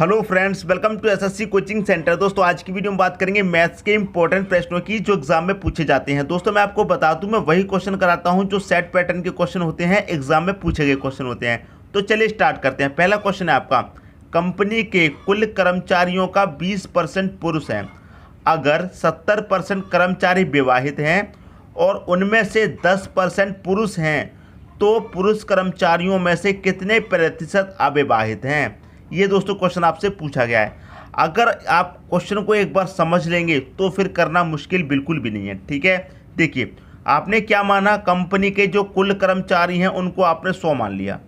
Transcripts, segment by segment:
Hello friends, welcome to SSC coaching centre. दोस्तों आज की वीडियो में बात करेंगे मैथ्स के इंपॉर्टेंट प्रश्नों की जो एग्जाम में पूछे जाते हैं। दोस्तों मैं आपको बता दूं, मैं वही क्वेश्चन कराता हूं जो सेट पैटर्न के क्वेश्चन होते हैं, एग्जाम में पूछे गए क्वेश्चन होते हैं। तो चलिए स्टार्ट करते हैं। पहला क्वेश्चन है आपका, कंपनी के कुल कर्मचारियों का 20% पुरुष है। अगर 70% कर्मचारी विवाहित हैं और उनमें से 10% पुरुष हैं तो पुरुष कर्मचारियों में से कितने प्रतिशत अविवाहित हैं? ये दोस्तों क्वेश्चन आपसे पूछा गया है। अगर आप क्वेश्चन को एक बार समझ लेंगे तो फिर करना मुश्किल बिल्कुल भी नहीं है। ठीक है, देखिए आपने क्या माना, कंपनी के जो कुल कर्मचारी हैं उनको आपने 100 मान लिया।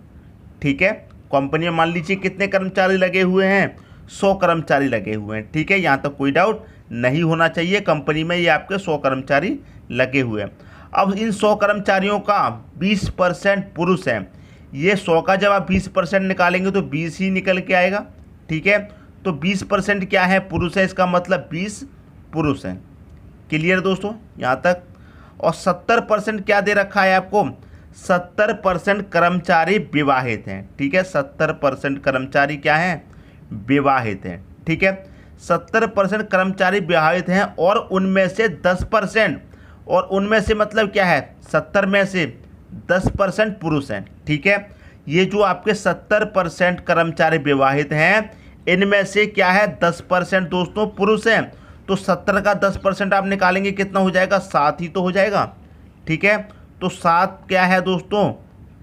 ठीक है, कंपनी में मान लीजिए कितने कर्मचारी लगे हुए हैं, 100 कर्मचारी लगे हुए हैं। ठीक है, यहाँ तक कोई डाउट नहीं होना चाहिए। कंपनी में ये आपके 100 कर्मचारी लगे हुए हैं। अब इन 100 कर्मचारियों का 20% पुरुष हैं। ये 100 का जब आप 20% निकालेंगे तो 20 ही निकल के आएगा। ठीक है, तो 20% क्या है, पुरुष है, इसका मतलब 20 पुरुष हैं। क्लियर दोस्तों यहाँ तक। और 70% क्या दे रखा है आपको, 70% कर्मचारी विवाहित हैं। ठीक है, 70% कर्मचारी क्या हैं, विवाहित हैं। ठीक है, 70% कर्मचारी विवाहित हैं और उनमें से 10%, और उनमें से मतलब क्या है, 70 में से 10% पुरुष हैं। ठीक है, ये जो आपके 70% कर्मचारी विवाहित हैं, इनमें से क्या है, 10% दोस्तों पुरुष हैं। तो 70 का 10% आप निकालेंगे कितना हो जाएगा, 7 ही तो हो जाएगा। ठीक है, तो 7 क्या है दोस्तों,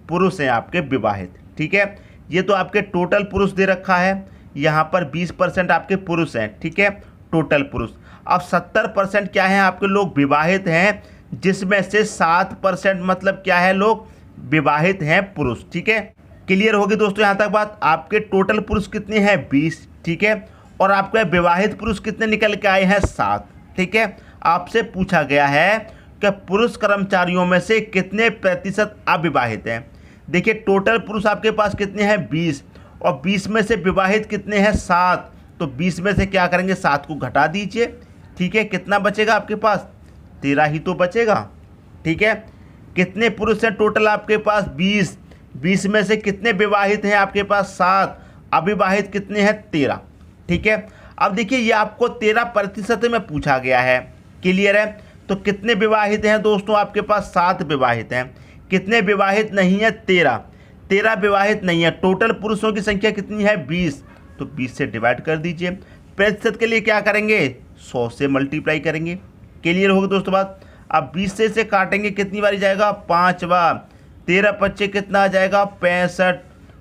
पुरुष हैं आपके विवाहित। ठीक है, ये तो आपके टोटल पुरुष दे रखा है, यहाँ पर 20% आपके पुरुष हैं। ठीक है, टोटल पुरुष। अब 70% क्या है आपके लोग विवाहित हैं, जिसमें से 7% मतलब क्या है, लोग विवाहित हैं पुरुष। ठीक है, क्लियर होगी दोस्तों यहाँ तक बात। आपके टोटल पुरुष कितने हैं, 20। ठीक है, और आपके विवाहित पुरुष कितने निकल के आए हैं, 7। ठीक है, आपसे पूछा गया है कि पुरुष कर्मचारियों में से कितने प्रतिशत अविवाहित हैं। देखिए टोटल पुरुष आपके पास कितने हैं, 20, और 20 में से विवाहित कितने हैं, 7। तो 20 में से क्या करेंगे, 7 को घटा दीजिए। ठीक है, कितना बचेगा आपके पास, 13 ही तो बचेगा। ठीक है, कितने पुरुष हैं टोटल आपके पास, 20। 20 में से कितने विवाहित हैं आपके पास, 7। अविवाहित कितने हैं, 13। ठीक है, अब देखिए ये आपको 13% में पूछा गया है। क्लियर है, तो कितने विवाहित हैं दोस्तों आपके पास, 7 विवाहित हैं। कितने विवाहित नहीं है, 13 विवाहित नहीं है। टोटल पुरुषों की संख्या कितनी है, 20। तो 20 से डिवाइड कर दीजिए। प्रतिशत के लिए क्या करेंगे, 100 से मल्टीप्लाई करेंगे। क्लियर होगी दोस्तों बात। अब 20 से काटेंगे कितनी बारी जाएगा, 5 बार। 13 पच्चे कितना आ जाएगा, 65।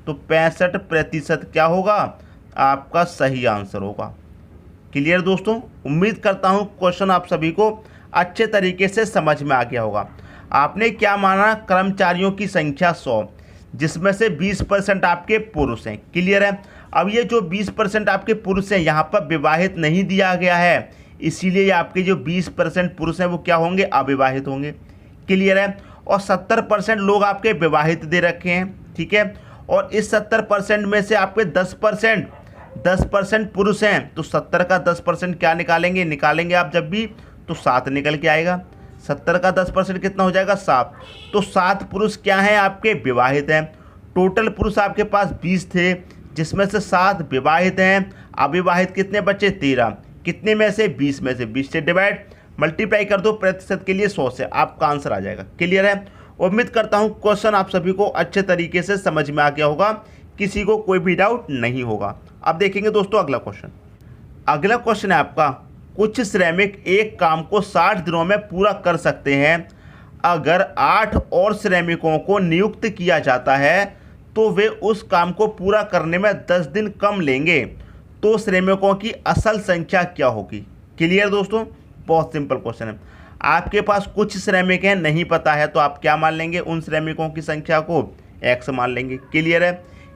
तो 65% क्या होगा, आपका सही आंसर होगा। क्लियर दोस्तों, उम्मीद करता हूँ क्वेश्चन आप सभी को अच्छे तरीके से समझ में आ गया होगा। आपने क्या माना, कर्मचारियों की संख्या 100, जिसमें से 20% आपके पुरुष हैं। क्लियर है। अब ये जो 20% आपके पुरुष हैं, यहाँ पर विवाहित नहीं दिया गया है, इसीलिए आपके जो 20% पुरुष हैं वो क्या होंगे, अविवाहित होंगे। क्लियर है। और 70% लोग आपके विवाहित दे रखे हैं। ठीक है, और इस 70% में से आपके 10% पुरुष हैं। तो 70 का 10% क्या निकालेंगे आप जब भी, तो 7 निकल के आएगा। 70 का 10% कितना हो जाएगा, 7। तो 7 पुरुष क्या हैं आपके, विवाहित हैं। टोटल पुरुष आपके पास 20 थे, जिसमें से 7 विवाहित हैं। अविवाहित कितने बचे, 13। कितने में से, 20 में से। 20 से डिवाइड मल्टीप्लाई कर दो प्रतिशत के लिए 100 से, आपका आंसर आ जाएगा। क्लियर है। उम्मीद करता हूँ क्वेश्चन आप सभी को अच्छे तरीके से समझ में आ गया होगा, किसी को कोई भी डाउट नहीं होगा। अब देखेंगे दोस्तों अगला क्वेश्चन। अगला क्वेश्चन है आपका, कुछ श्रमिक एक काम को 60 दिनों में पूरा कर सकते हैं। अगर 8 और श्रमिकों को नियुक्त किया जाता है तो वे उस काम को पूरा करने में 10 दिन कम लेंगे, तो श्रमिकों की असल संख्या क्या होगी। क्लियर दोस्तों, बहुत सिंपल क्वेश्चन है। आपके पास कुछ श्रमिक हैं, नहीं पता है, तो आप क्या मान लेंगे, उन श्रमिकों की संख्या को x मान लेंगे। क्लियर है।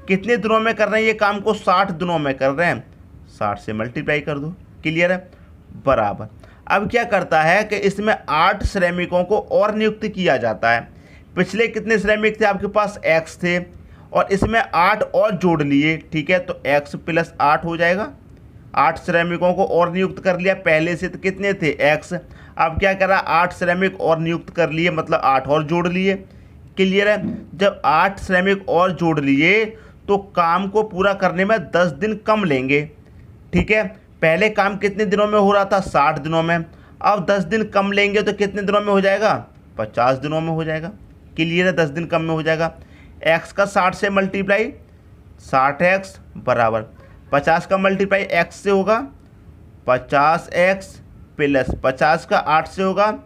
कितने दिनों में कर रहे हैं ये काम को, 60 दिनों में कर रहे हैं, 60 से मल्टीप्लाई कर दो। क्लियर है, बराबर। अब क्या करता है कि इसमें 8 श्रमिकों को और नियुक्त किया जाता है। पिछले कितने श्रमिक थे आपके पास, x थे, और इसमें 8 और जोड़ लिए। ठीक है, तो x + 8 हो जाएगा। 8 श्रमिकों को और नियुक्त कर लिया, पहले से तो कितने थे, x। अब क्या करा, 8 श्रमिक और नियुक्त कर लिए, मतलब 8 और जोड़ लिए। क्लियर है। जब 8 श्रमिक और जोड़ लिए तो काम को पूरा करने में 10 दिन कम लेंगे। ठीक है, पहले काम कितने दिनों में हो रहा था, 60 दिनों में। अब 10 दिन कम लेंगे तो कितने दिनों में हो जाएगा, 50 दिनों में हो जाएगा। क्लियर है, 10 दिन कम में हो जाएगा। एक्स का 60 से मल्टीप्लाई, 60x बराबर 50 का मल्टीप्लाई एक्स से होगा 50x प्लस 50 का 8 से होगा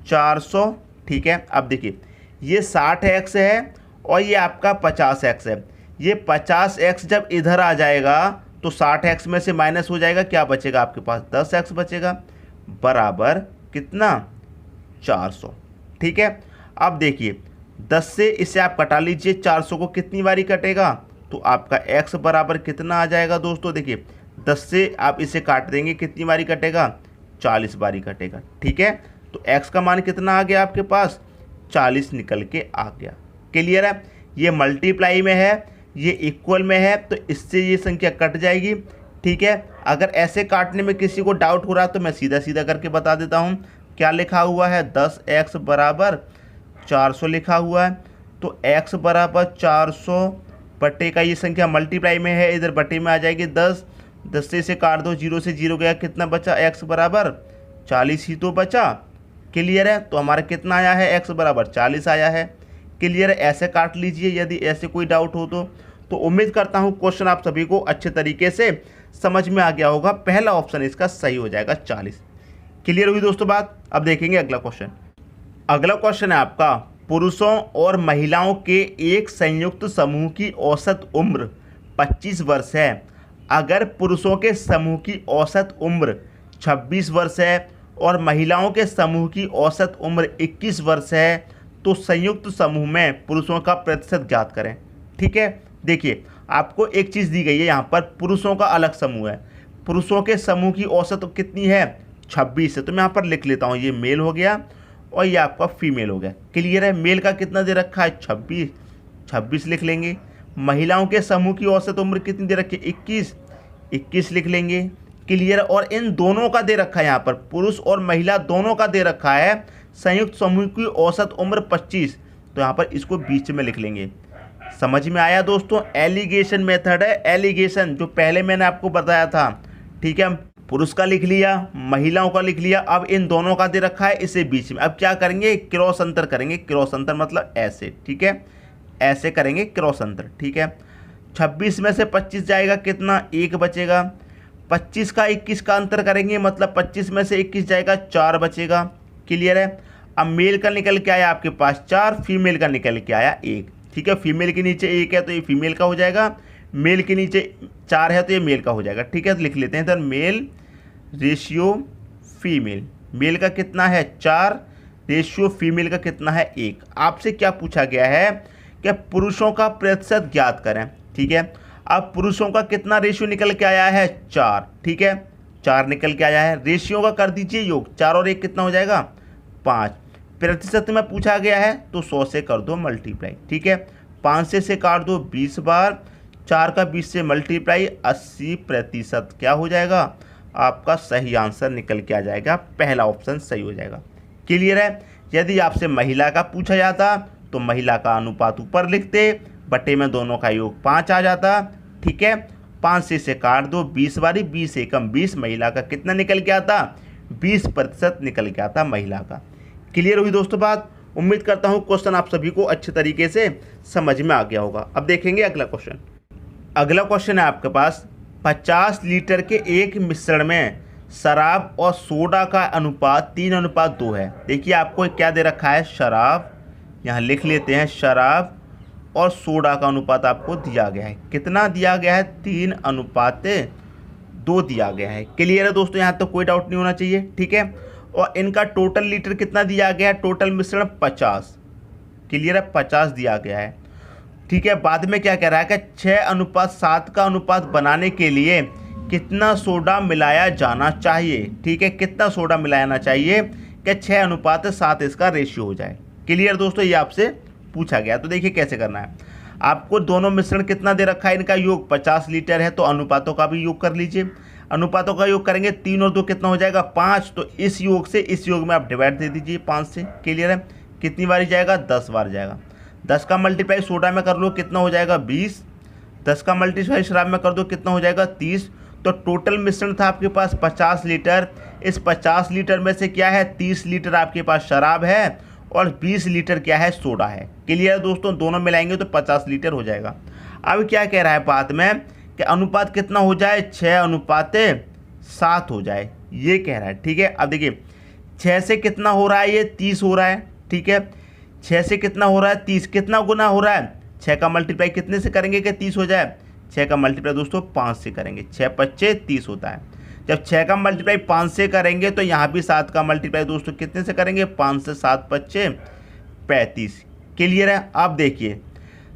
400। ठीक है, अब देखिए ये 60x है और ये आपका 50x है। ये 50x जब इधर आ जाएगा तो 60x में से माइनस हो जाएगा, क्या बचेगा आपके पास, 10x बचेगा बराबर कितना, 400। ठीक है, अब देखिए 10 से इसे आप कटा लीजिए, 400 को कितनी बारी कटेगा, तो आपका x बराबर कितना आ जाएगा दोस्तों। देखिए 10 से आप इसे काट देंगे, कितनी बारी कटेगा, 40 बारी कटेगा। ठीक है, तो x का मान कितना आ गया आपके पास, 40 निकल के आ गया। क्लियर है, ये मल्टीप्लाई में है, ये इक्वल में है, तो इससे ये संख्या कट जाएगी। ठीक है, अगर ऐसे काटने में किसी को डाउट हो रहा है तो मैं सीधा सीधा करके बता देता हूँ। क्या लिखा हुआ है, 10x बराबर 400 लिखा हुआ है। तो x बराबर 400 बटे का ये संख्या मल्टीप्लाई में है, इधर बटे में आ जाएगी 10 से इसे काट दो, 0 से 0 गया, कितना बचा, x बराबर 40 ही तो बचा। क्लियर है, तो हमारा कितना आया है, x बराबर 40 आया है। क्लियर है, ऐसे काट लीजिए यदि ऐसे कोई डाउट हो तो उम्मीद करता हूँ क्वेश्चन आप सभी को अच्छे तरीके से समझ में आ गया होगा। पहला ऑप्शन इसका सही हो जाएगा 40। क्लियर हुई दोस्तों बात। अब देखेंगे अगला क्वेश्चन। अगला क्वेश्चन है आपका, पुरुषों और महिलाओं के एक संयुक्त समूह की औसत उम्र 25 वर्ष है। अगर पुरुषों के समूह की औसत उम्र 26 वर्ष है और महिलाओं के समूह की औसत उम्र 21 वर्ष है तो संयुक्त समूह में पुरुषों का प्रतिशत ज्ञात करें। ठीक है, देखिए आपको एक चीज़ दी गई है, यहाँ पर पुरुषों का अलग समूह है, पुरुषों के समूह की औसत कितनी है, 26 है। तो मैं यहाँ पर लिख लेता हूँ, ये मेल हो गया और ये आपका फीमेल हो गया। क्लियर है, मेल का कितना दे रखा है, 26 लिख लेंगे। महिलाओं के समूह की औसत उम्र कितनी दे रखी है, 21 लिख लेंगे। क्लियर, और इन दोनों का दे रखा है, यहाँ पर पुरुष और महिला दोनों का दे रखा है संयुक्त समूह की औसत उम्र 25, तो यहाँ पर इसको बीच में लिख लेंगे। समझ में आया दोस्तों, एलिगेशन मेथड है, एलिगेशन जो पहले मैंने आपको बताया था। ठीक है, पुरुष का लिख लिया, महिलाओं का लिख लिया, अब इन दोनों का दे रखा है, इसे बीच में। अब क्या करेंगे, क्रॉस अंतर करेंगे। क्रॉस अंतर मतलब ऐसे, ठीक है, ऐसे करेंगे क्रॉस अंतर। ठीक है, 26 में से 25 जाएगा, कितना, 1 बचेगा। 25 का 21 का अंतर करेंगे, मतलब 25 में से 21 जाएगा, 4 बचेगा। क्लियर है, अब मेल का निकल के आया आपके पास 4, फीमेल का निकल के आया 1। ठीक है, फीमेल के नीचे 1 है तो ये फीमेल का हो जाएगा, मेल के नीचे 4 है तो ये मेल का हो जाएगा। ठीक है, तो लिख लेते हैं इधर मेल रेशियो फीमेल। मेल का कितना है 4, रेशियो फीमेल का कितना है 1। आपसे क्या पूछा गया है कि पुरुषों का प्रतिशत ज्ञात करें। ठीक है, अब पुरुषों का कितना रेशियो निकल के आया है 4। ठीक है, 4 निकल के आया है, रेशियो का कर दीजिए योग, 4 और 1 कितना हो जाएगा, 5। प्रतिशत में पूछा गया है तो 100 से कर दो मल्टीप्लाई। ठीक है, 5 से काट दो 20 बार, 4 का 20 से मल्टीप्लाई, 80%। क्या हो जाएगा, आपका सही आंसर निकल के आ जाएगा, पहला ऑप्शन सही हो जाएगा। क्लियर है, यदि आपसे महिला का पूछा जाता तो महिला का अनुपात ऊपर लिखते, बटे में दोनों का योग 5 आ जाता। ठीक है, 5 से इसे काट दो 20 बारी, 20 एकम 20, महिला का कितना निकल के आता, 20% निकल के आता महिला का। क्लियर हुई दोस्तों बात। उम्मीद करता हूँ क्वेश्चन आप सभी को अच्छे तरीके से समझ में आ गया होगा। अब देखेंगे अगला क्वेश्चन। अगला क्वेश्चन है आपके पास, 50 लीटर के एक मिश्रण में शराब और सोडा का अनुपात 3:2 है। देखिए आपको क्या दे रखा है, शराब, यहाँ लिख लेते हैं शराब और सोडा का अनुपात आपको दिया गया है। कितना दिया गया है, 3:2 दिया गया है। क्लियर है दोस्तों, यहाँ तो कोई डाउट नहीं होना चाहिए। ठीक है, और इनका टोटल लीटर कितना दिया गया है, टोटल मिश्रण 50। क्लियर है, 50 दिया गया है। ठीक है, बाद में क्या कह रहा है कि 6:7 का अनुपात बनाने के लिए कितना सोडा मिलाया जाना चाहिए। ठीक है, कितना सोडा मिलाना चाहिए कि 6:7 इसका रेशियो हो जाए। क्लियर दोस्तों, ये आपसे पूछा गया। तो देखिए कैसे करना है, आपको दोनों मिश्रण कितना दे रखा है, इनका योग 50 लीटर है तो अनुपातों का भी योग कर लीजिए। अनुपातों का योग करेंगे, 3 और 2 कितना हो जाएगा, 5। तो इस योग से इस योग में आप डिवाइड दे दीजिए 5 से। क्लियर है, कितनी बार जाएगा, 10 बार जाएगा। 10 का मल्टीप्लाई सोडा में कर लो, कितना हो जाएगा, 20। 10 का मल्टीप्लाई शराब में कर दो, कितना हो जाएगा 30। तो टोटल मिश्रण था आपके पास 50 लीटर। इस 50 लीटर में से क्या है 30 लीटर आपके पास शराब है और 20 लीटर क्या है सोडा है। क्लियर है दोस्तों, दोनों मिलाएंगे तो 50 लीटर हो जाएगा। अब क्या कह रहा है बात में कि अनुपात कितना हो जाए 6:7 हो जाए, ये कह रहा है। ठीक है, अब देखिए 6 से कितना हो रहा है, ये 30 हो रहा है। ठीक है, 6 से कितना हो रहा है 30, कितना गुना हो रहा है 6 का मल्टीप्लाई कितने से करेंगे कि 30 हो जाए, 6 का मल्टीप्लाई दोस्तों 5 से करेंगे, 6 पच्चे 30 होता है। जब 6 का मल्टीप्लाई 5 से करेंगे तो यहाँ भी 7 का मल्टीप्लाई दोस्तों कितने से करेंगे, 5 से 7 पच्चे 35। क्लियर है। अब देखिए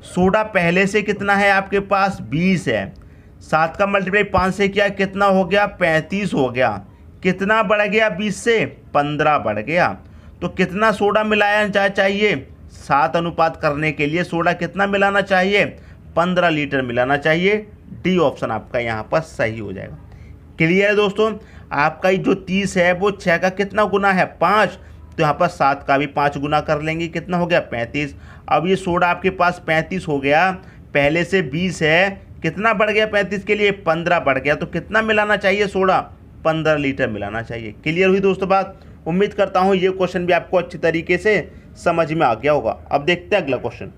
सोडा पहले से कितना है आपके पास 20 है, 7 का मल्टीप्लाई 5 से किया कितना हो गया 35 हो गया। कितना बढ़ गया 20 से 15 बढ़ गया। तो कितना सोडा मिलाया चाहिए 7 अनुपात करने के लिए सोडा कितना मिलाना चाहिए 15 लीटर मिलाना चाहिए। डी ऑप्शन आपका यहाँ पर सही हो जाएगा। क्लियर है दोस्तों, आपका जो 30 है वो 6 का कितना गुना है 5, तो यहाँ पर 7 का भी 5 गुना कर लेंगे, कितना हो गया 35। अब ये सोडा आपके पास 35 हो गया, पहले से 20 है, कितना बढ़ गया 35 के लिए 15 बढ़ गया। तो कितना मिलाना चाहिए सोडा 15 लीटर मिलाना चाहिए। क्लियर हुई दोस्तों बात। उम्मीद करता हूँ ये क्वेश्चन भी आपको अच्छी तरीके से समझ में आ गया होगा। अब देखते हैं अगला क्वेश्चन।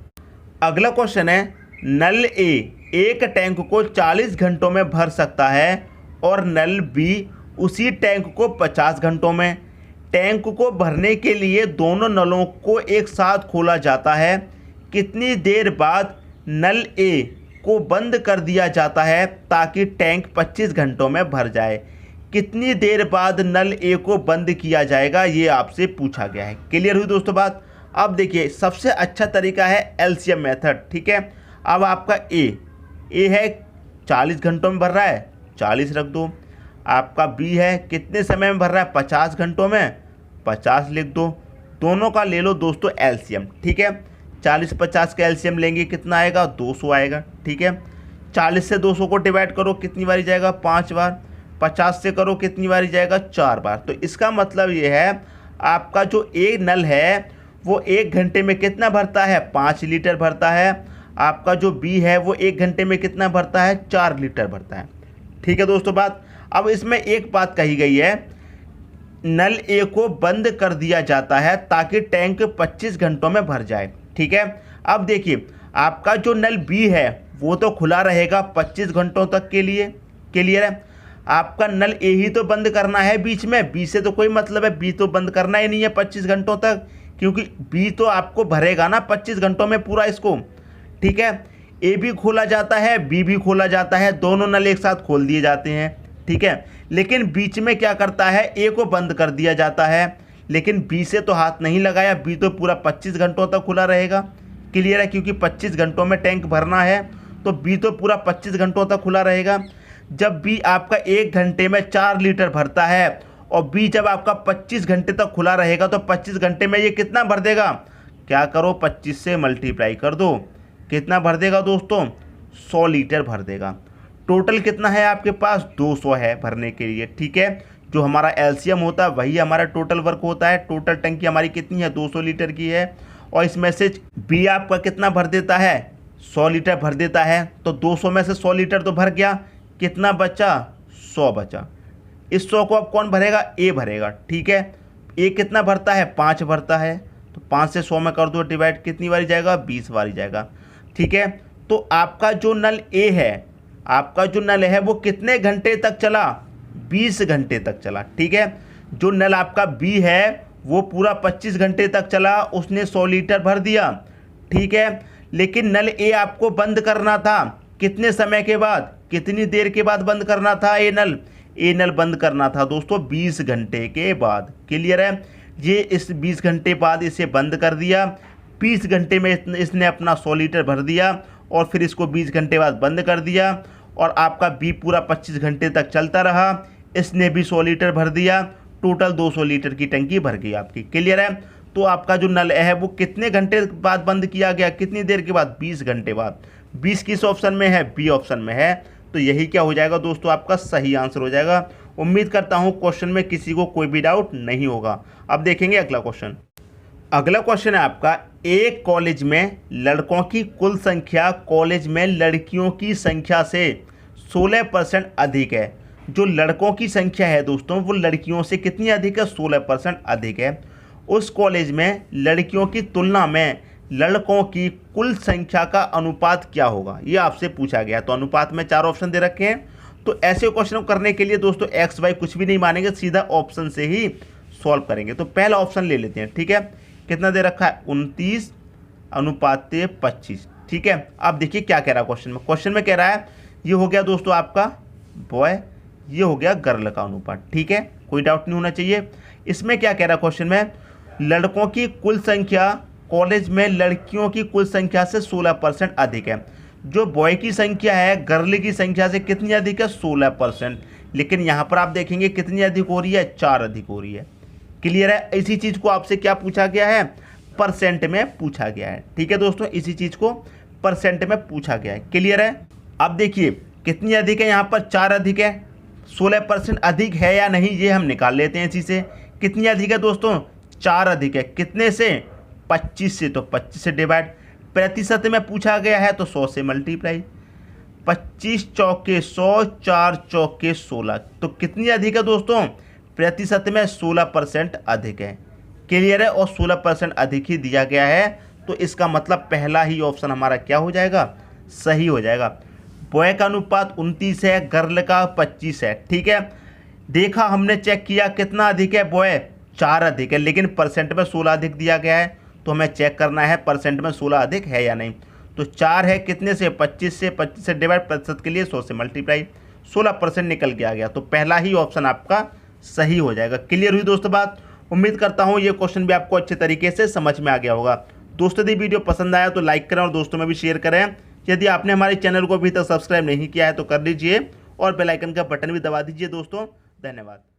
अगला क्वेश्चन है नल ए एक टैंक को 40 घंटों में भर सकता है और नल बी उसी टैंक को 50 घंटों में। टैंक को भरने के लिए दोनों नलों को एक साथ खोला जाता है। कितनी देर बाद नल ए को बंद कर दिया जाता है ताकि टैंक 25 घंटों में भर जाए। कितनी देर बाद नल ए को बंद किया जाएगा, ये आपसे पूछा गया है। क्लियर हुई दोस्तों बात। अब देखिए सबसे अच्छा तरीका है एलसीएम मेथड। ठीक है, अब आपका ए है 40 घंटों में भर रहा है, 40 रख दो। आपका बी है कितने समय में भर रहा है 50 घंटों में, 50 लिख दो। दोनों का ले लो दोस्तों एलसीएम। ठीक है, 40-50 का एलसीएम लेंगे कितना आएगा 200 आएगा। ठीक है, 40 से 200 को डिवाइड करो कितनी बारी जाएगा 5 बार, 50 से करो कितनी बारी जाएगा 4 बार। तो इसका मतलब ये है आपका जो ए नल है वो 1 घंटे में कितना भरता है 5 लीटर भरता है। आपका जो बी है वो 1 घंटे में कितना भरता है 4 लीटर भरता है। ठीक है दोस्तों बात। अब इसमें एक बात कही गई है, नल ए को बंद कर दिया जाता है ताकि टैंक 25 घंटों में भर जाए। ठीक है, अब देखिए आपका जो नल बी है वो तो खुला रहेगा 25 घंटों तक के लिए। क्लियर है, आपका नल ए ही तो बंद करना है बीच में, बी से तो कोई मतलब है, बी तो बंद करना ही नहीं है 25 घंटों तक, क्योंकि बी तो आपको भरेगा ना 25 घंटों में पूरा इसको। ठीक है, ए भी खोला जाता है बी भी खोला जाता है, दोनों नल एक साथ खोल दिए जाते हैं। ठीक है, लेकिन बीच में क्या करता है ए को बंद कर दिया जाता है, लेकिन बी से तो हाथ नहीं लगाया, बी तो पूरा 25 घंटों तक खुला रहेगा। क्लियर है, क्योंकि 25 घंटों में टैंक भरना है तो बी तो पूरा 25 घंटों तक खुला रहेगा। जब बी आपका 1 घंटे में 4 लीटर भरता है और बी जब आपका 25 घंटे तक खुला रहेगा तो 25 घंटे में ये कितना भर देगा, क्या करो 25 से मल्टीप्लाई कर दो, कितना भर देगा दोस्तों 100 लीटर भर देगा। टोटल कितना है आपके पास 200 है भरने के लिए। ठीक है, जो हमारा एलसीएम होता है वही हमारा टोटल वर्क होता है। टोटल टंकी हमारी कितनी है 200 लीटर की है और इसमें से बी आपका कितना भर देता है 100 लीटर भर देता है। तो 200 में से 100 लीटर तो भर गया, कितना बचा 100 बचा। इस 100 को अब कौन भरेगा ए भरेगा। ठीक है, ए कितना भरता है 5 भरता है, तो 5 से 100 में कर दो डिवाइड, कितनी बारी जाएगा 20 बारी जाएगा। ठीक है, तो आपका जो नल ए है, आपका जो नल है वो कितने घंटे तक चला 20 घंटे तक चला। ठीक है, जो नल आपका बी है वो पूरा 25 घंटे तक चला, उसने 100 लीटर भर दिया। ठीक है, लेकिन नल ए आपको बंद करना था कितने समय के बाद, कितनी देर के बाद बंद करना था ए नल बंद करना था दोस्तों 20 घंटे के बाद। क्लियर है, ये इस 20 घंटे बाद इसे बंद कर दिया, 20 घंटे में इसने अपना 100 लीटर भर दिया और फिर इसको 20 घंटे बाद बंद कर दिया और आपका बी पूरा 25 घंटे तक चलता रहा, इसने भी 100 लीटर भर दिया, टोटल 200 लीटर की टंकी भर गई आपकी। क्लियर है, तो आपका जो नल है वो कितने घंटे बाद बंद किया गया, कितनी देर के बाद 20 घंटे बाद। 20 किस ऑप्शन में है, बी ऑप्शन में है, तो यही क्या हो जाएगा दोस्तों आपका सही आंसर हो जाएगा। उम्मीद करता हूँ क्वेश्चन में किसी को कोई भी डाउट नहीं होगा। अब देखेंगे अगला क्वेश्चन। अगला क्वेश्चन है आपका, एक कॉलेज में लड़कों की कुल संख्या कॉलेज में लड़कियों की संख्या से 16% अधिक है। जो लड़कों की संख्या है दोस्तों वो लड़कियों से कितनी अधिक है, 16% अधिक है। उस कॉलेज में लड़कियों की तुलना में लड़कों की कुल संख्या का अनुपात क्या होगा, ये आपसे पूछा गया। तो अनुपात में 4 ऑप्शन दे रखे हैं। तो ऐसे क्वेश्चन करने के लिए दोस्तों एक्स वाई कुछ भी नहीं मानेंगे, सीधा ऑप्शन से ही सॉल्व करेंगे। तो पहला ऑप्शन ले लेते हैं, ठीक है। कितना दे रखा है, 29:25, ठीक है। अब देखिए क्या कह रहा है क्वेश्चन में। क्वेश्चन में कह रहा है ये हो गया दोस्तों आपका बॉय, ये हो गया गर्ल का अनुपात, ठीक है, कोई डाउट नहीं होना चाहिए। इसमें क्या कह रहा है क्वेश्चन में, लड़कों की कुल संख्या कॉलेज में लड़कियों की कुल संख्या से 16% अधिक है। जो बॉय की संख्या है गर्ल की संख्या से कितनी अधिक है, 16%। लेकिन यहाँ पर आप देखेंगे कितनी अधिक हो रही है, 4 अधिक हो रही है। क्लियर है। इसी चीज़ को आपसे क्या पूछा गया है, परसेंट में पूछा गया है, ठीक है दोस्तों, इसी चीज़ को परसेंट में पूछा गया है। क्लियर है। अब देखिए कितनी अधिक है, यहाँ पर 4 अधिक है, 16% अधिक है या नहीं ये हम निकाल लेते हैं इसी से। कितनी अधिक है दोस्तों, 4 अधिक है। कितने से, 25 से। तो 25 से डिवाइड, प्रतिशत में पूछा गया है तो 100 से मल्टीप्लाई। 25 चौके 100, 4 चौके 16। तो कितनी अधिक है दोस्तों, प्रतिशत में 16% अधिक है। क्लियर है। और 16% अधिक ही दिया गया है, तो इसका मतलब पहला ही ऑप्शन हमारा क्या हो जाएगा, सही हो जाएगा। बॉय का अनुपात 29 है, गर्ल का 25 है, ठीक है। देखा हमने, चेक किया कितना अधिक है, बॉय 4 अधिक है, लेकिन परसेंट में 16 अधिक दिया गया है। तो हमें चेक करना है परसेंट में 16 अधिक है या नहीं। तो 4 है कितने से, 25 से। 25 से डिवाइड, प्रतिशत के लिए 100 से मल्टीप्लाई, 16% निकल के आ गया। तो पहला ही ऑप्शन आपका सही हो जाएगा। क्लियर हुई दोस्तों बात। उम्मीद करता हूँ ये क्वेश्चन भी आपको अच्छे तरीके से समझ में आ गया होगा। दोस्तों यदि वीडियो पसंद आया तो लाइक करें और दोस्तों में भी शेयर करें। यदि आपने हमारे चैनल को अभी तक सब्सक्राइब नहीं किया है तो कर लीजिए और बेल आइकन का बटन भी दबा दीजिए दोस्तों। धन्यवाद।